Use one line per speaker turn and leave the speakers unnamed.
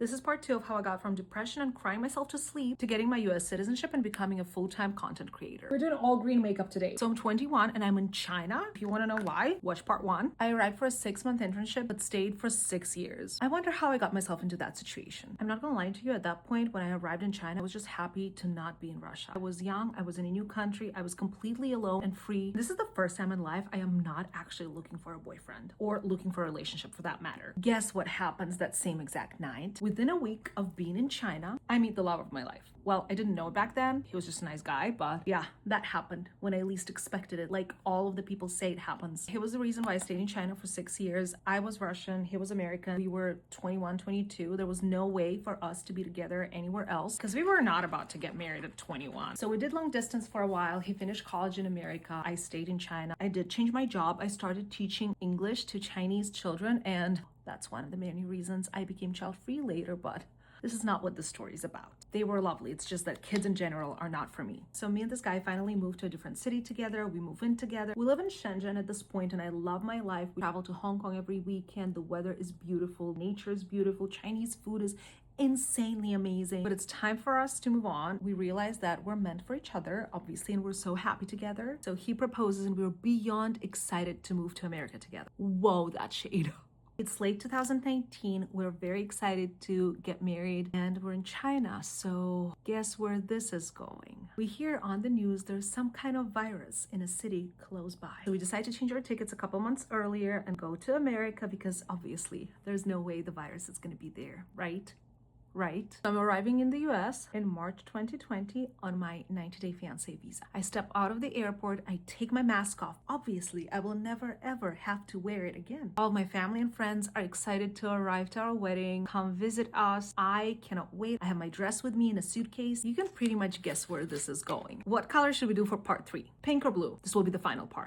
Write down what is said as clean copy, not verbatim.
This is part 2 of how I got from depression and crying myself to sleep to getting my US citizenship and becoming a full-time content creator. We're doing all green makeup today. So I'm 21 and I'm in China. If you want to know why, watch part 1. I arrived for a 6-month internship but stayed for 6 years. I wonder how I got myself into that situation. I'm not gonna lie to you, at that point when I arrived in China, I was just happy to not be in Russia. I was young, I was in a new country, I was completely alone and free. This is the first time in life I am not actually looking for a boyfriend or looking for a relationship for that matter. Guess what happens that same exact night? Within a week of being in China, I meet the love of my life. Well, I didn't know it back then. He was just a nice guy, but yeah, that happened when I least expected it. Like all of the people say it happens. He was the reason why I stayed in China for 6 years. I was Russian, he was American. We were 21, 22. There was no way for us to be together anywhere else because we were not about to get married at 21. So we did long distance for a while. He finished college in America. I stayed in China. I did change my job. I started teaching English to Chinese children, and that's one of the many reasons I became child-free later, but this is not what the story is about. They were lovely. It's just that kids in general are not for me. So me and this guy finally moved to a different city together. We move in together. We live in Shenzhen at this point and I love my life. We travel to Hong Kong every weekend. The weather is beautiful. Nature is beautiful. Chinese food is insanely amazing. But it's time for us to move on. We realize that we're meant for each other, obviously, and we're so happy together. So he proposes and we were beyond excited to move to America together. Whoa, that shade. It's late 2019. We're very excited to get married and we're in China. So guess where this is going? We hear on the news there's some kind of virus in a city close by. So we decide to change our tickets a couple months earlier and go to America because obviously there's no way the virus is going to be there, right? Right? I'm arriving in the US in March 2020 on my 90-day fiancé visa. I step out of the airport, I take my mask off. Obviously, I will never ever have to wear it again. All of my family and friends are excited to arrive to our wedding, come visit us. I cannot wait. I have my dress with me in a suitcase. You can pretty much guess where this is going. What color should we do for part 3? Pink or blue? This will be the final part.